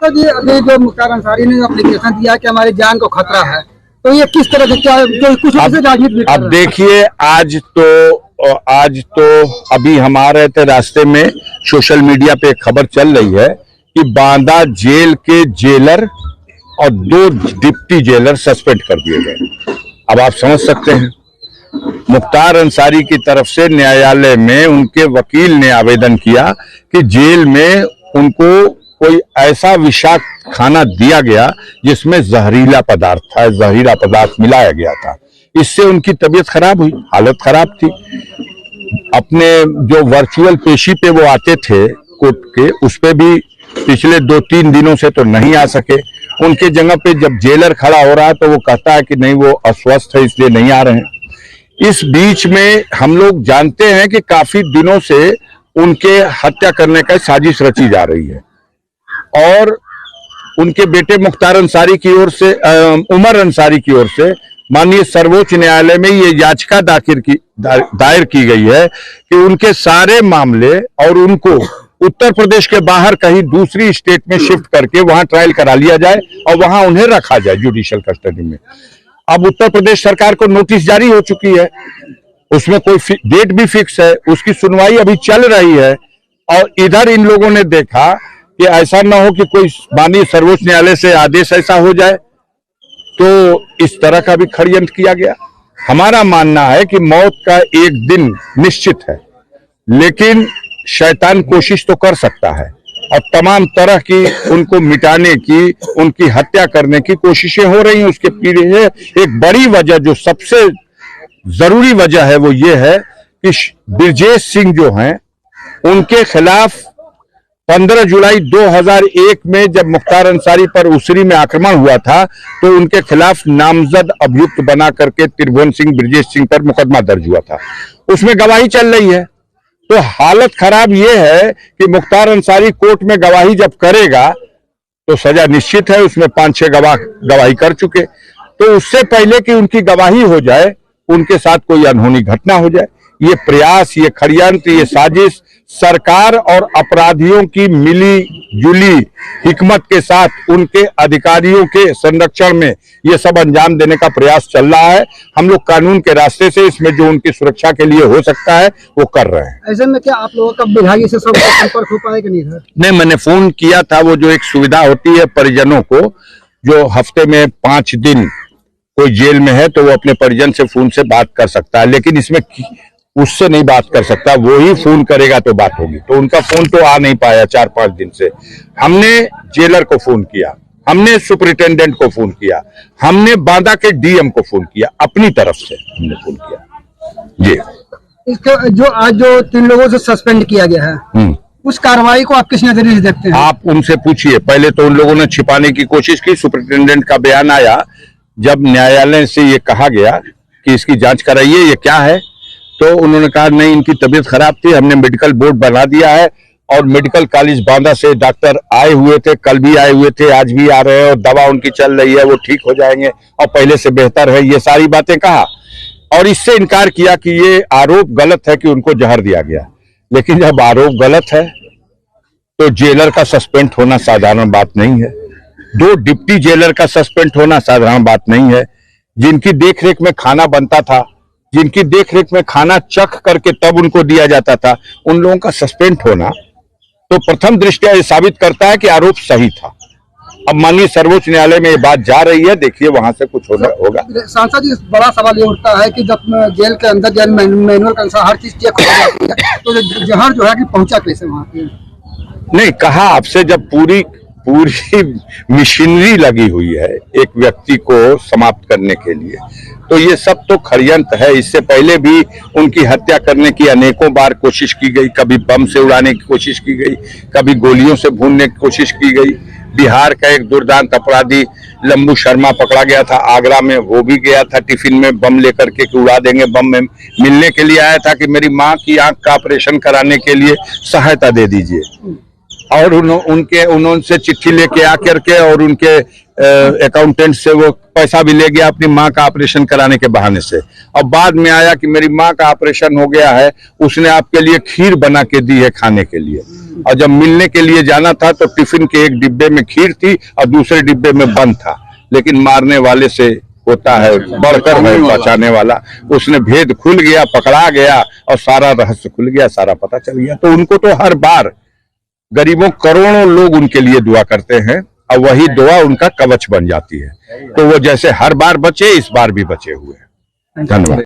तो जी अभी जो मुख्तार अंसारी ने एप्लीकेशन दिया कि हमारी जान को खतरा है, तो ये किस तरह से क्या जो कुछ राजनीति? अब देखिए, आज तो अभी हमारे रास्ते में सोशल मीडिया पे एक खबर चल रही है कि बांदा जेल के जेलर और 2 डिप्टी जेलर सस्पेंड कर दिए गए। अब आप समझ सकते हैं, मुख्तार अंसारी की तरफ से न्यायालय में उनके वकील ने आवेदन किया कि जेल में उनको कोई ऐसा विषाक्त खाना दिया गया जिसमें जहरीला पदार्थ मिलाया गया था। इससे उनकी तबीयत खराब हुई, हालत खराब थी। अपने जो वर्चुअल पेशी पे वो आते थे कोर्ट के, उस पे भी पिछले 2-3 दिनों से तो नहीं आ सके। उनके जगह पे जब जेलर खड़ा हो रहा है तो वो कहता है कि नहीं, वो अस्वस्थ है इसलिए नहीं आ रहे हैं। इस बीच में हम लोग जानते हैं कि काफी दिनों से उनके हत्या करने का साजिश रची जा रही है और उनके बेटे मुख्तार अंसारी की ओर से, उमर अंसारी की ओर से माननीय सर्वोच्च न्यायालय में ये याचिका दायर की गई है कि उनके सारे मामले और उनको उत्तर प्रदेश के बाहर कहीं दूसरी स्टेट में शिफ्ट करके वहां ट्रायल करा लिया जाए और वहां उन्हें रखा जाए जुडिशियल कस्टडी में। अब उत्तर प्रदेश सरकार को नोटिस जारी हो चुकी है, उसमें कोई डेट भी फिक्स है, उसकी सुनवाई अभी चल रही है। और इधर इन लोगों ने देखा कि ऐसा ना हो कि कोई माननीय सर्वोच्च न्यायालय से आदेश ऐसा हो जाए, तो इस तरह का भी षड्यंत्र किया गया। हमारा मानना है कि मौत का एक दिन निश्चित है, लेकिन शैतान कोशिश तो कर सकता है और तमाम तरह की उनको मिटाने की, उनकी हत्या करने की कोशिशें हो रही हैं। उसके पीछे एक बड़ी वजह, जो सबसे जरूरी वजह है, वो ये है कि ब्रजेश सिंह जो हैं, उनके खिलाफ 15 जुलाई 2001 में जब मुख्तार अंसारी पर उसरी में आक्रमण हुआ था तो उनके खिलाफ नामजद अभियुक्त बना करके त्रिभुवन सिंह, ब्रजेश सिंह पर मुकदमा दर्ज हुआ था। उसमें गवाही चल रही है। तो हालत खराब यह है कि मुख्तार अंसारी कोर्ट में गवाही जब करेगा तो सजा निश्चित है। उसमें 5-6 गवाह गवाही कर चुके, तो उससे पहले कि उनकी गवाही हो जाए, उनके साथ कोई अनहोनी घटना हो जाए। ये प्रयास, ये षड्यंत्र, ये साजिश सरकार और अपराधियों की मिली जुली हिकमत के साथ उनके अधिकारियों के संरक्षण में ये सब अंजाम देने का प्रयास चल रहा है। हम लोग कानून के रास्ते से इसमें जो उनकी सुरक्षा के लिए हो सकता है वो कर रहे हैं। ऐसे में क्या आप लोगों का विभागीय से संपर्क हो पाएगा? नहीं, मैंने फोन किया था। वो जो एक सुविधा होती है परिजनों को, जो हफ्ते में 5 दिन कोई जेल में है तो वो अपने परिजन से फोन से बात कर सकता है, लेकिन इसमें उससे नहीं बात कर सकता, वो ही फोन करेगा तो बात होगी। तो उनका फोन तो आ नहीं पाया 4-5 दिन से। हमने जेलर को फोन किया, हमने सुपरिटेंडेंट को फोन किया, हमने बांदा के डीएम को फोन किया, अपनी तरफ से हमने फोन किया जी। इसका जो आज जो 3 लोगों से सस्पेंड किया गया है, उस कार्रवाई को आप किस नजरिए से देखते हैं? आप उनसे पूछिए। पहले तो उन लोगों ने छिपाने की कोशिश की। सुपरिटेंडेंट का बयान आया जब न्यायालय से ये कहा गया कि इसकी जांच कराइए, ये क्या है, तो उन्होंने कहा नहीं, इनकी तबीयत खराब थी, हमने मेडिकल बोर्ड बना दिया है और मेडिकल कॉलेज बांदा से डॉक्टर आए हुए थे, कल भी आए हुए थे, आज भी आ रहे हैं और दवा उनकी चल रही है, वो ठीक हो जाएंगे और पहले से बेहतर है। ये सारी बातें कहा और इससे इनकार किया कि ये आरोप गलत है कि उनको जहर दिया गया। लेकिन जब आरोप गलत है तो जेलर का सस्पेंड होना साधारण बात नहीं है। 2 डिप्टी जेलर का सस्पेंड होना साधारण बात नहीं है। जिनकी देखरेख में खाना बनता था, जिनकी देखरेख में खाना चख करके तब उनको दिया जाता था, उन लोगों का सस्पेंड होना तो प्रथम दृष्टया ये साबित करता है कि आरोप सही था। अब माननीय सर्वोच्च न्यायालय में ये बात जा रही है, देखिए वहां से कुछ होगा। सांसद जी, बड़ा सवाल ये उठता है कि जब जेल के अंदर जेल मैनुअल के अनुसार हर चीज चेक हो जाती है, तो जहर जो है कि पहुंचा कैसे वहां पे? नहीं, कहा आपसे, जब पूरी मशीनरी लगी हुई है एक व्यक्ति को समाप्त करने के लिए, तो ये सब तो षड्यंत्र है। इससे पहले भी उनकी हत्या करने की अनेकों बार कोशिश की गई। कभी बम से उड़ाने की कोशिश की गई, कभी गोलियों से भूनने की कोशिश की गई। बिहार का एक दुर्दांत अपराधी लंबू शर्मा पकड़ा गया था आगरा में, वो भी गया था टिफिन में बम लेकर के कि उड़ा देंगे बम में। मिलने के लिए आया था कि मेरी माँ की आंख का ऑपरेशन कराने के लिए सहायता दे दीजिए। और उन्होंने चिट्ठी लेके आकर के और उनके अकाउंटेंट से वो पैसा भी ले गया अपनी माँ का ऑपरेशन कराने के बहाने से। और बाद में आया कि मेरी माँ का ऑपरेशन हो गया है, उसने आपके लिए खीर बना के दी है खाने के लिए। और जब मिलने के लिए जाना था तो टिफिन के एक डिब्बे में खीर थी और दूसरे डिब्बे में बंद था, लेकिन मारने वाले से होता है बढ़कर है बचाने वाला। उसने भेद खुल गया, पकड़ा गया और सारा रहस्य खुल गया, सारा पता चल गया। तो उनको तो हर बार गरीबों करोड़ों लोग उनके लिए दुआ करते हैं और वही दुआ उनका कवच बन जाती है। तो वो जैसे हर बार बचे, इस बार भी बचे हुए हैं। धन्यवाद।